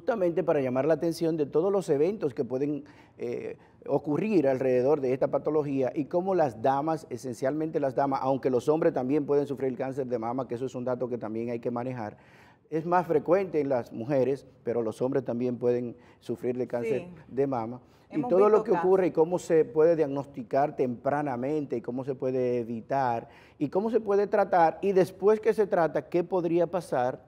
justamente para llamar la atención de todos los eventos que pueden ocurrir alrededor de esta patología y cómo las damas, esencialmente las damas, aunque los hombres también pueden sufrir el cáncer de mama, que eso es un dato que también hay que manejar, es más frecuente en las mujeres, pero los hombres también pueden sufrir de cáncer Sí, de mama. Y hemos todo lo visto que ocurre y casos. cómo se puede diagnosticar tempranamente y cómo se puede evitar y cómo se puede tratar y después que se trata, qué podría pasar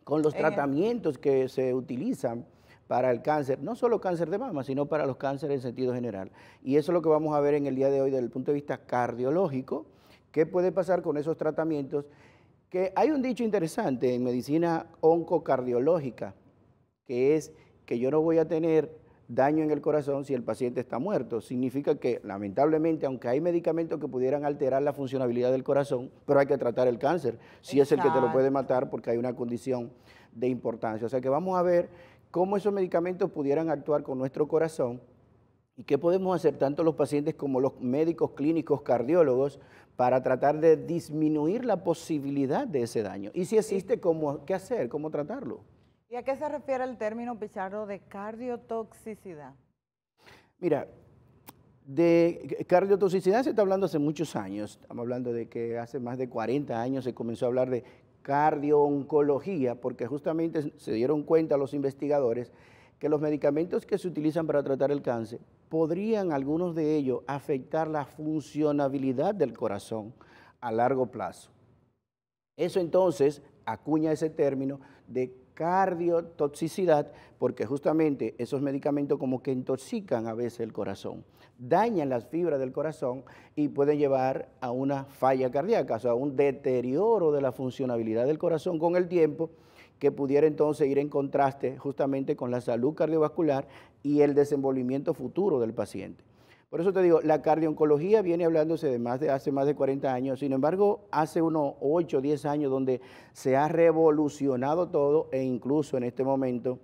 con los En efecto. tratamientos que se utilizan para el cáncer, no solo cáncer de mama, sino para los cánceres en sentido general. Y eso es lo que vamos a ver en el día de hoy desde el punto de vista cardiológico, qué puede pasar con esos tratamientos, que hay un dicho interesante en medicina oncocardiológica, que es que yo no voy a tener daño en el corazón si el paciente está muerto. Significa que, lamentablemente, aunque hay medicamentos que pudieran alterar la funcionalidad del corazón, pero hay que tratar el cáncer, si es el que te lo puede Exacto. matar porque hay una condición de importancia. O sea que vamos a ver cómo esos medicamentos pudieran actuar con nuestro corazón y qué podemos hacer tanto los pacientes como los médicos clínicos cardiólogos para tratar de disminuir la posibilidad de ese daño. Y si ¿Y, existe, ¿cómo, qué hacer? ¿Cómo tratarlo? y a qué se refiere el término, Pichardo, de cardiotoxicidad? Mira, de cardiotoxicidad se está hablando hace muchos años. Estamos hablando de que hace más de 40 años se comenzó a hablar de cardiooncología, porque justamente se dieron cuenta los investigadores que los medicamentos que se utilizan para tratar el cáncer podrían, algunos de ellos, afectar la funcionabilidad del corazón a largo plazo. Eso entonces acuña ese término de cardiotoxicidad, porque justamente esos medicamentos como que intoxican a veces el corazón, dañan las fibras del corazón y pueden llevar a una falla cardíaca, o sea, un deterioro de la funcionalidad del corazón con el tiempo, que pudiera entonces ir en contraste justamente con la salud cardiovascular y el desenvolvimiento futuro del paciente. Por eso te digo, la cardiooncología viene hablándose de hace más de 40 años, sin embargo, hace unos 8 o 10 años donde se ha revolucionado todo e incluso en este momento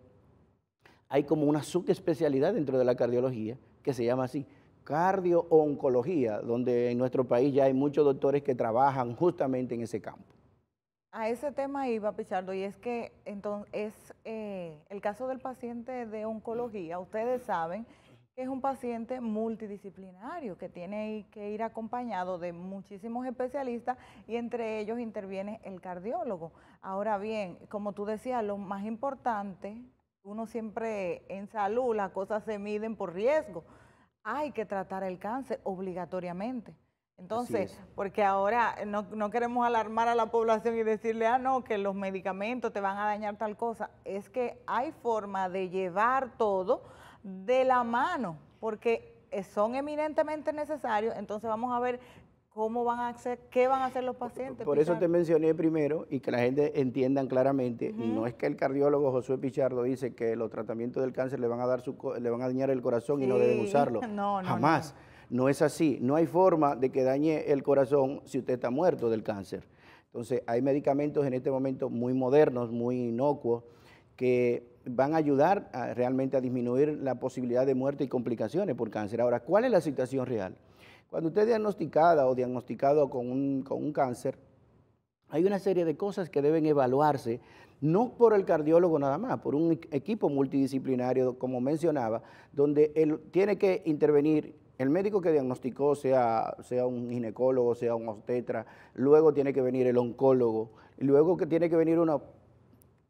hay como una subespecialidad dentro de la cardiología que se llama así, cardiooncología, donde en nuestro país ya hay muchos doctores que trabajan justamente en ese campo. A ese tema iba, Pichardo, y es que entonces el caso del paciente de oncología, ustedes saben que es un paciente multidisciplinario que tiene que ir acompañado de muchísimos especialistas y entre ellos interviene el cardiólogo. Ahora bien, como tú decías, lo más importante, uno siempre en salud las cosas se miden por riesgo. Hay que tratar el cáncer obligatoriamente. Así Entonces, es. porque ahora no queremos alarmar a la población y decirle, ah, no, que los medicamentos te van a dañar tal cosa. Es que hay forma de llevar todo de la mano, porque son eminentemente necesarios. Entonces vamos a ver cómo van a hacer, qué van a hacer los pacientes, Por eso te Pichardo. mencioné primero y que la gente entiendan claramente, no Ujú. es que el cardiólogo Josué Pichardo dice que los tratamientos del cáncer le van a dar le van a dañar el corazón y no deben Sí, usarlo. no, no, no. Jamás. No es así. No hay forma de que dañe el corazón si usted está muerto del cáncer. Entonces, hay medicamentos en este momento muy modernos, muy inocuos, que van a ayudar realmente a disminuir la posibilidad de muerte y complicaciones por cáncer. Ahora, ¿cuál es la situación real? Cuando usted es diagnosticada o diagnosticado con un cáncer, hay una serie de cosas que deben evaluarse, no por el cardiólogo nada más, por un equipo multidisciplinario, como mencionaba, donde él tiene que intervenir el médico que diagnosticó, sea un ginecólogo, sea un obstetra, luego tiene que venir el oncólogo, luego que tiene que venir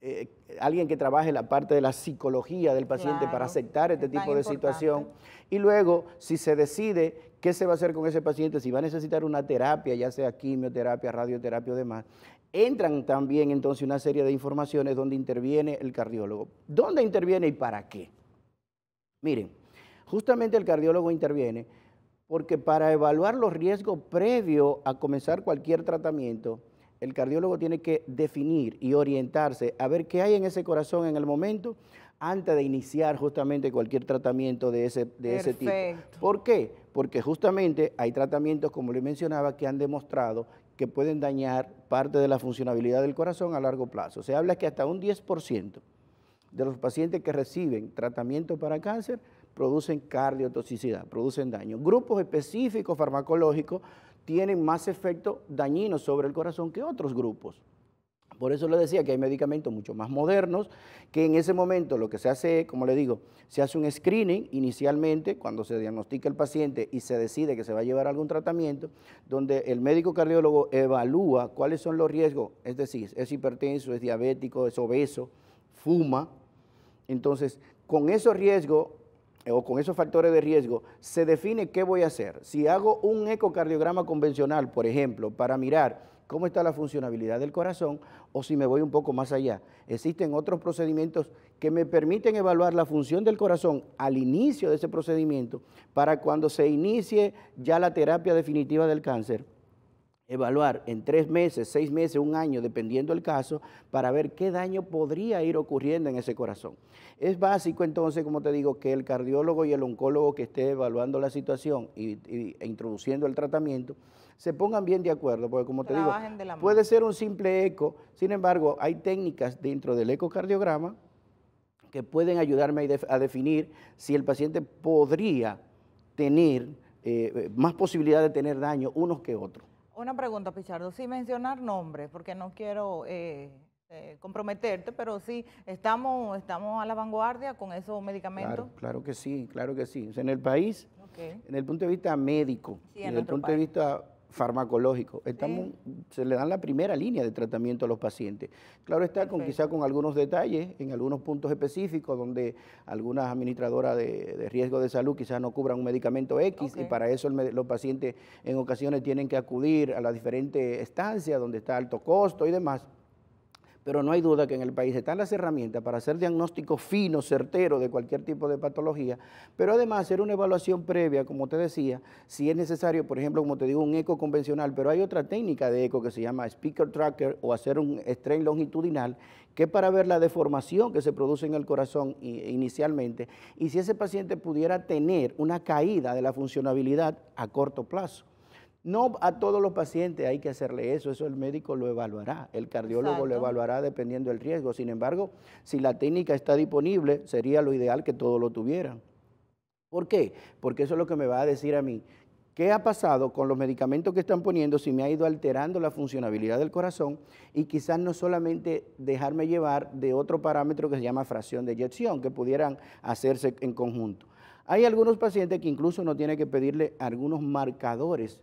eh, alguien que trabaje la parte de la psicología del paciente para Claro, aceptar este es tan tipo de importante. situación. Y luego, si se decide qué se va a hacer con ese paciente, si va a necesitar una terapia, ya sea quimioterapia, radioterapia o demás, entran también entonces una serie de informaciones donde interviene el cardiólogo. ¿Dónde interviene y para qué? Miren, justamente el cardiólogo interviene porque para evaluar los riesgos previos a comenzar cualquier tratamiento, el cardiólogo tiene que definir y orientarse a ver qué hay en ese corazón en el momento antes de iniciar justamente cualquier tratamiento de ese tipo. Perfecto. ¿Por qué? Porque justamente hay tratamientos, como le mencionaba, que han demostrado que pueden dañar parte de la funcionalidad del corazón a largo plazo. Se habla que hasta un 10% de los pacientes que reciben tratamiento para cáncer producen cardiotoxicidad, producen daño. Grupos específicos farmacológicos tienen más efectos dañinos sobre el corazón que otros grupos. Por eso le decía que hay medicamentos mucho más modernos, que en ese momento lo que se hace, como le digo, se hace un screening inicialmente cuando se diagnostica el paciente y se decide que se va a llevar algún tratamiento, donde el médico cardiólogo evalúa cuáles son los riesgos, es decir, es hipertenso, es diabético, es obeso, fuma. Entonces, con esos riesgos o con esos factores de riesgo, se define qué voy a hacer. Si hago un ecocardiograma convencional, por ejemplo, para mirar cómo está la funcionalidad del corazón, o si me voy un poco más allá. Existen otros procedimientos que me permiten evaluar la función del corazón al inicio de ese procedimiento, para cuando se inicie ya la terapia definitiva del cáncer, evaluar en 3 meses, 6 meses, 1 año, dependiendo del caso, para ver qué daño podría ir ocurriendo en ese corazón. Es básico entonces, como te digo, que el cardiólogo y el oncólogo que esté evaluando la situación e introduciendo el tratamiento, se pongan bien de acuerdo, porque como te digo, puede ser un simple eco, sin embargo, hay técnicas dentro del ecocardiograma que pueden ayudarme a definir si el paciente podría tener más posibilidad de tener daño unos que otros. Una pregunta, Pichardo, sin mencionar nombres, porque no quiero comprometerte, pero sí, estamos a la vanguardia con esos medicamentos. Claro que sí, claro que sí. O sea, en el país, en el punto de vista médico, sí, en el punto de vista farmacológico, se le dan la primera línea de tratamiento a los pacientes. Claro está, quizá con algunos detalles, en algunos puntos específicos, donde algunas administradoras de riesgo de salud quizás no cubran un medicamento X, y para eso los pacientes en ocasiones tienen que acudir a las diferentes estancias donde está alto costo y demás. Pero no hay duda que en el país están las herramientas para hacer diagnósticos finos, certeros de cualquier tipo de patología, pero además hacer una evaluación previa, como te decía, si es necesario, por ejemplo, como te digo, un eco convencional, pero hay otra técnica de eco que se llama speaker tracker o hacer un strain longitudinal, que es para ver la deformación que se produce en el corazón inicialmente, y si ese paciente pudiera tener una caída de la funcionabilidad a corto plazo. No a todos los pacientes hay que hacerle eso el médico lo evaluará, el cardiólogo lo evaluará dependiendo del riesgo. Sin embargo, si la técnica está disponible, sería lo ideal que todos lo tuvieran. ¿Por qué? Porque eso es lo que me va a decir a mí. ¿Qué ha pasado con los medicamentos que están poniendo si me ha ido alterando la funcionabilidad del corazón? Y quizás no solamente dejarme llevar de otro parámetro que se llama fracción de eyección, que pudieran hacerse en conjunto. Hay algunos pacientes que incluso no tienen que pedirle algunos marcadores,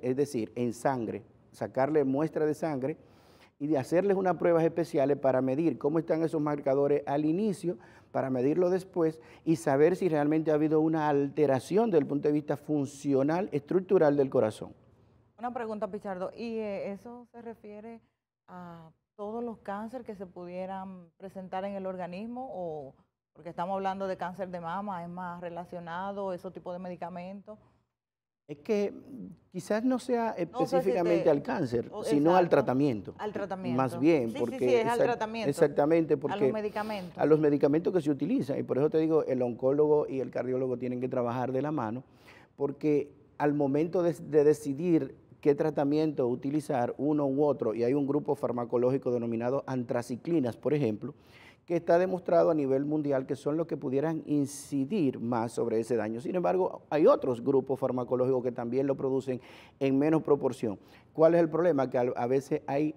es decir, en sangre, sacarle muestra de sangre y de hacerles unas pruebas especiales para medir cómo están esos marcadores al inicio, para medirlo después y saber si realmente ha habido una alteración desde el punto de vista funcional, estructural del corazón. Una pregunta, Pichardo, ¿y eso se refiere a todos los cánceres que se pudieran presentar en el organismo o...? Porque estamos hablando de cáncer de mama, ¿es más relacionado esos tipos de medicamentos? Es que quizás no sea específicamente al cáncer, sino al tratamiento. Al tratamiento. Más bien, porque sí, es al tratamiento. Exactamente, porque a los medicamentos. A los medicamentos que se utilizan. Y por eso te digo, el oncólogo y el cardiólogo tienen que trabajar de la mano, porque al momento de decidir qué tratamiento utilizar, uno u otro, y hay un grupo farmacológico denominado antraciclinas, por ejemplo, que está demostrado a nivel mundial que son los que pudieran incidir más sobre ese daño. Sin embargo, hay otros grupos farmacológicos que también lo producen en menos proporción. ¿Cuál es el problema? Que a veces hay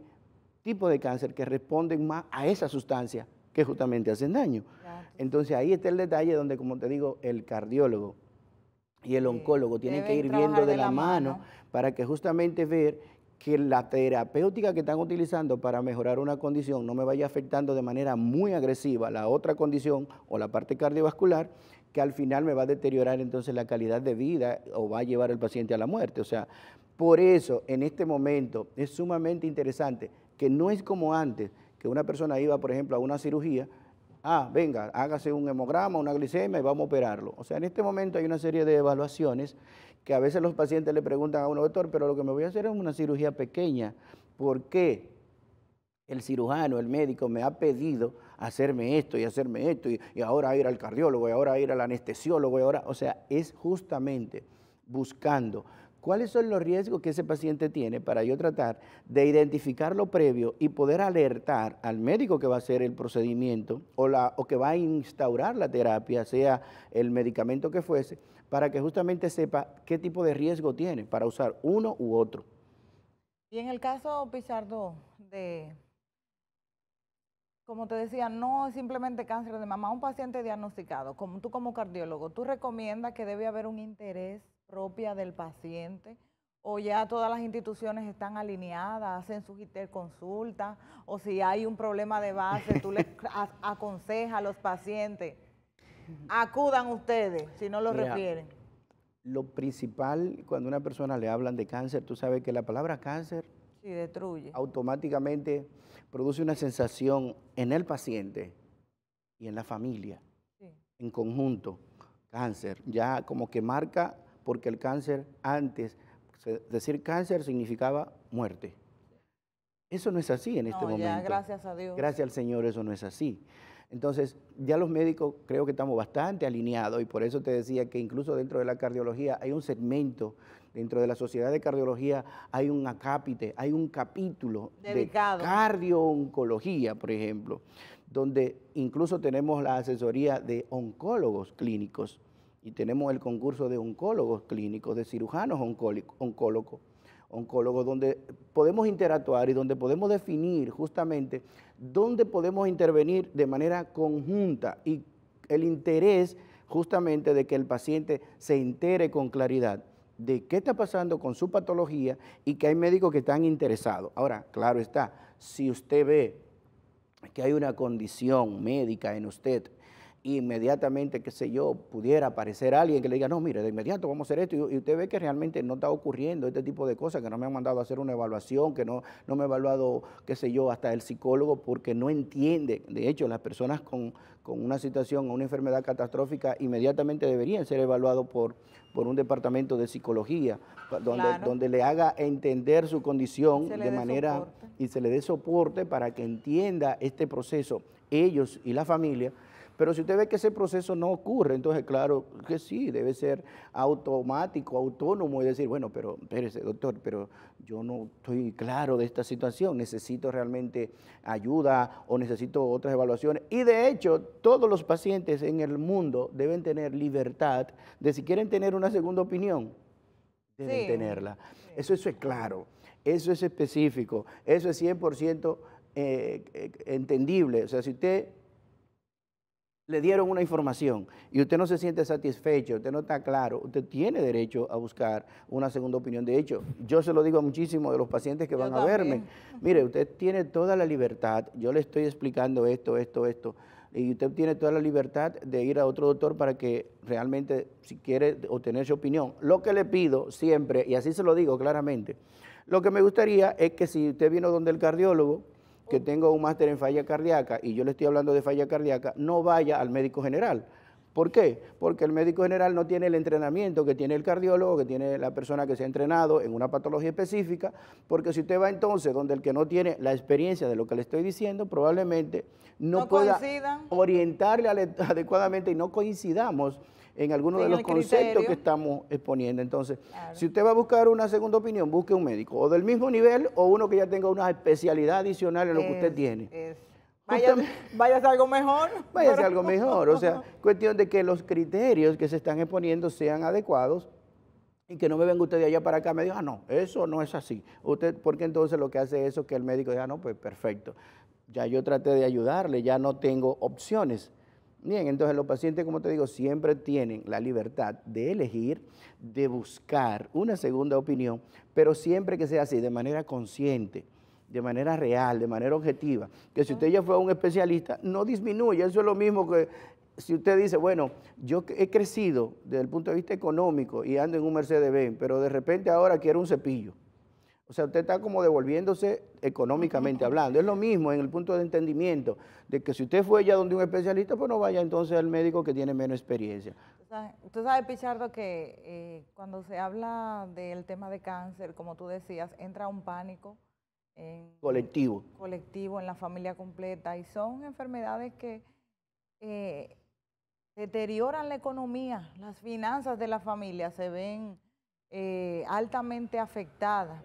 tipos de cáncer que responden más a esa sustancia que justamente hacen daño. Claro. Entonces ahí está el detalle donde, como te digo, el cardiólogo y el oncólogo tienen que ir viendo de la mano para que justamente ver que la terapéutica que están utilizando para mejorar una condición no me vaya afectando de manera muy agresiva la otra condición o la parte cardiovascular, que al final me va a deteriorar entonces la calidad de vida o va a llevar al paciente a la muerte. O sea, por eso en este momento es sumamente interesante que no es como antes, que una persona iba, por ejemplo, a una cirugía, venga, hágase un hemograma, una glicemia y vamos a operarlo. O sea, en este momento hay una serie de evaluaciones que a veces los pacientes le preguntan a uno, doctor, pero lo que me voy a hacer es una cirugía pequeña. ¿Por qué el cirujano, el médico me ha pedido hacerme esto y ahora ir al cardiólogo y ahora ir al anestesiólogo y ahora, o sea, es justamente buscando cuáles son los riesgos que ese paciente tiene para yo tratar de identificarlo previo y poder alertar al médico que va a hacer el procedimiento o que va a instaurar la terapia, sea el medicamento que fuese, para que justamente sepa qué tipo de riesgo tiene para usar uno u otro. Y en el caso, Pichardo, de, como te decía, no es simplemente cáncer de mama, un paciente diagnosticado, como tú como cardiólogo, ¿tú recomiendas que debe haber un interés propio del paciente? ¿O ya todas las instituciones están alineadas, hacen sus interconsultas? ¿O si hay un problema de base, tú les aconsejas a los pacientes, acudan ustedes si no lo Mira, refieren? lo principal, cuando a una persona le hablan de cáncer, tú sabes que la palabra cáncer Sí, destruye. automáticamente produce una sensación en el paciente y en la familia, Sí. en conjunto. Cáncer, ya como que marca, porque el cáncer antes, decir cáncer significaba muerte. Eso no es así en este No, ya, momento. gracias a Dios. Gracias al Señor, eso no es así. Entonces, ya los médicos creo que estamos bastante alineados y por eso te decía que incluso dentro de la cardiología hay un segmento, dentro de la Sociedad de Cardiología hay un acápite, hay un capítulo Dedicado. de cardio-oncología, por ejemplo, donde incluso tenemos la asesoría de oncólogos clínicos y tenemos el concurso de oncólogos clínicos, de cirujanos oncólogos, donde podemos interactuar y donde podemos definir justamente dónde podemos intervenir de manera conjunta y el interés justamente de que el paciente se entere con claridad de qué está pasando con su patología y que hay médicos que están interesados. Ahora, claro está, si usted ve que hay una condición médica en usted, inmediatamente, qué sé yo, pudiera aparecer alguien que le diga, no, mire, de inmediato vamos a hacer esto, y usted ve que realmente no está ocurriendo este tipo de cosas, que no me han mandado a hacer una evaluación, que no me ha evaluado, qué sé yo, hasta el psicólogo, porque no entiende. De hecho, las personas con una situación, una enfermedad catastrófica, inmediatamente deberían ser evaluados por un departamento de psicología, donde le haga entender su condición de manera y se le dé soporte para que entienda este proceso, ellos y la familia. Pero si usted ve que ese proceso no ocurre, entonces claro que sí, debe ser automático, autónomo y decir, bueno, pero espérese, doctor, pero yo no estoy claro de esta situación, necesito realmente ayuda o necesito otras evaluaciones. Y de hecho, todos los pacientes en el mundo deben tener libertad de si quieren tener una segunda opinión, deben tenerla. Sí. Eso es claro, eso es específico, eso es 100% entendible. O sea, si usted le dieron una información y usted no se siente satisfecho, usted no está claro, usted tiene derecho a buscar una segunda opinión. De hecho, yo se lo digo a muchísimos de los pacientes que van a verme. Mire, usted tiene toda la libertad, yo le estoy explicando esto, y usted tiene toda la libertad de ir a otro doctor para que realmente, si quiere obtener su opinión. Lo que le pido siempre, y así se lo digo claramente, lo que me gustaría es que si usted vino donde el cardiólogo, que tengo un máster en falla cardíaca y yo le estoy hablando de falla cardíaca, no vaya al médico general. ¿Por qué? Porque el médico general no tiene el entrenamiento que tiene el cardiólogo, que tiene la persona que se ha entrenado en una patología específica, porque si usted va entonces donde el que no tiene la experiencia de lo que le estoy diciendo, probablemente no pueda orientarle adecuadamente y no coincidamos en algunos de los conceptos que estamos exponiendo. Entonces, si usted va a buscar una segunda opinión, busque un médico, o del mismo nivel, o uno que ya tenga una especialidad adicional en lo que usted tiene. Váyase a algo mejor. Váyase a algo mejor, o sea, cuestión de que los criterios que se están exponiendo sean adecuados y que no me venga usted de allá para acá y me diga, no, eso no es así. Porque entonces lo que hace eso es que el médico diga, no, pues perfecto, ya yo traté de ayudarle, ya no tengo opciones. Bien, entonces los pacientes, como te digo, siempre tienen la libertad de elegir, de buscar una segunda opinión, pero siempre que sea así, de manera consciente, de manera real, de manera objetiva. Que si usted ya fue a un especialista, no disminuye. Eso es lo mismo que si usted dice, bueno, yo he crecido desde el punto de vista económico y ando en un Mercedes-Benz, pero de repente ahora quiero un cepillo. O sea, usted está como devolviéndose económicamente hablando. Es lo mismo en el punto de entendimiento, de que si usted fue ya donde un especialista, pues no vaya entonces al médico que tiene menos experiencia. Tú sabes, Pichardo, que cuando se habla del tema de cáncer, como tú decías, entra un pánico colectivo en la familia completa, y son enfermedades que deterioran la economía, las finanzas de la familia se ven altamente afectadas.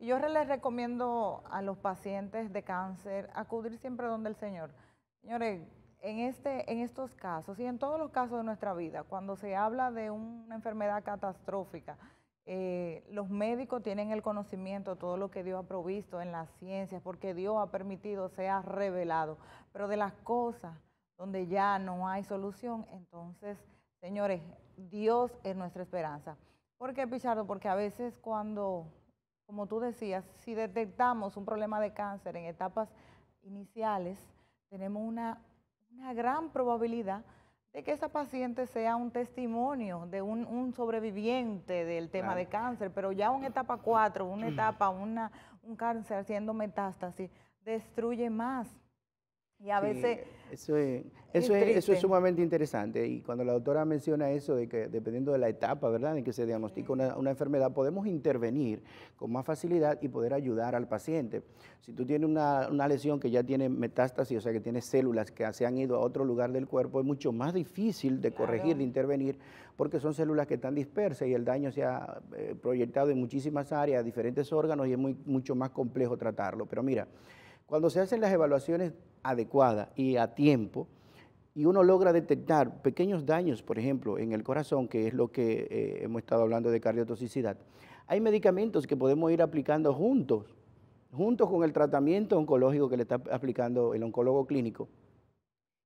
Yo les recomiendo a los pacientes de cáncer acudir siempre donde el Señor. Señores, en estos casos y en todos los casos de nuestra vida, cuando se habla de una enfermedad catastrófica, los médicos tienen el conocimiento, todo lo que Dios ha provisto en las ciencias, porque Dios ha permitido, sea revelado, pero de las cosas donde ya no hay solución, entonces, señores, Dios es nuestra esperanza. ¿Por qué, Pichardo? Porque a veces cuando, como tú decías, si detectamos un problema de cáncer en etapas iniciales, tenemos una gran probabilidad de que esa paciente sea un testimonio de un sobreviviente del tema de cáncer, pero ya una etapa 4, un cáncer haciendo metástasis, destruye más. Y a veces eso es sumamente interesante. Y cuando la doctora menciona eso de que dependiendo de la etapa, ¿verdad?, en que se diagnostica una enfermedad, podemos intervenir con más facilidad y poder ayudar al paciente. Si tú tienes una lesión que ya tiene metástasis, o sea, que tiene células que se han ido a otro lugar del cuerpo, es mucho más difícil de corregir, de intervenir, porque son células que están dispersas y el daño se ha proyectado en muchísimas áreas, diferentes órganos, y es mucho más complejo tratarlo. Pero mira, cuando se hacen las evaluaciones adecuadas y a tiempo, y uno logra detectar pequeños daños, por ejemplo, en el corazón, que es lo que hemos estado hablando de cardiotoxicidad, hay medicamentos que podemos ir aplicando juntos con el tratamiento oncológico que le está aplicando el oncólogo clínico,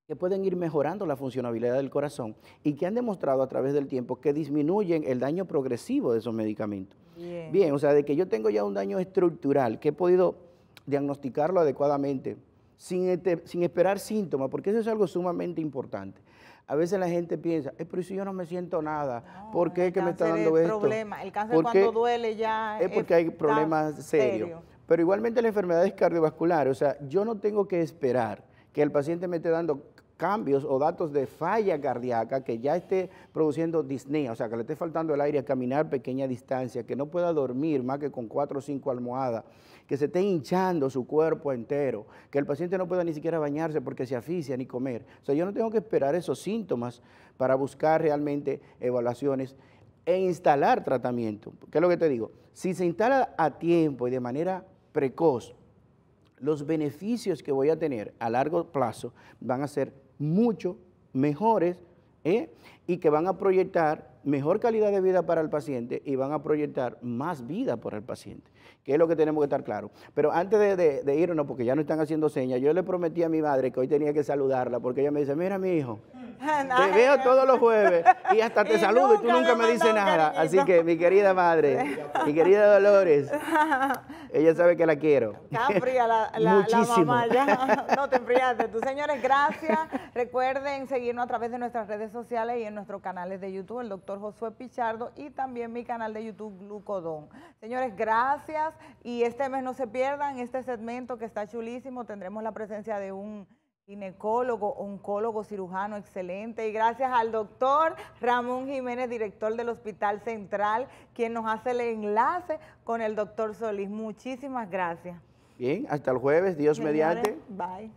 que pueden ir mejorando la funcionalidad del corazón y que han demostrado a través del tiempo que disminuyen el daño progresivo de esos medicamentos. Bien, o sea, de que yo tengo ya un daño estructural, que he podido diagnosticarlo adecuadamente, sin esperar síntomas, porque eso es algo sumamente importante. A veces la gente piensa, pero si yo no me siento nada, no, ¿por qué es que me está dando esto? El cáncer cuando duele ya es porque hay problemas serios. Pero igualmente las enfermedades cardiovasculares, o sea, yo no tengo que esperar que el paciente me esté dando cambios o datos de falla cardíaca, que ya esté produciendo disnea, o sea, que le esté faltando el aire a caminar pequeña distancia, que no pueda dormir más que con 4 o 5 almohadas, que se esté hinchando su cuerpo entero, que el paciente no pueda ni siquiera bañarse porque se asfixia ni comer. O sea, yo no tengo que esperar esos síntomas para buscar realmente evaluaciones e instalar tratamiento. ¿Qué es lo que te digo? Si se instala a tiempo y de manera precoz, los beneficios que voy a tener a largo plazo van a ser mucho mejores y que van a proyectar mejor calidad de vida para el paciente y van a proyectar más vida para el paciente, que es lo que tenemos que estar claro. Pero antes de irnos, porque ya no están haciendo señas, yo le prometí a mi madre que hoy tenía que saludarla, porque ella me dice, mira mi hijo, te veo todos los jueves y hasta te saludo y tú nunca me dices nada. Así que mi querida madre, mi querida Dolores, ella sabe que la quiero. Está fría la mamá ya. No te enfriaste tú. Señores, gracias. Recuerden seguirnos a través de nuestras redes sociales y en nuestros canales de YouTube, el doctor Josué Pichardo, y también mi canal de YouTube, Glucodón. Señores, gracias. Y este mes no se pierdan este segmento que está chulísimo. Tendremos la presencia de un ginecólogo, oncólogo, cirujano excelente, y gracias al doctor Ramón Jiménez, director del Hospital Central, quien nos hace el enlace con el doctor Solís. Muchísimas gracias. Bien, hasta el jueves, Dios mediante. Bye.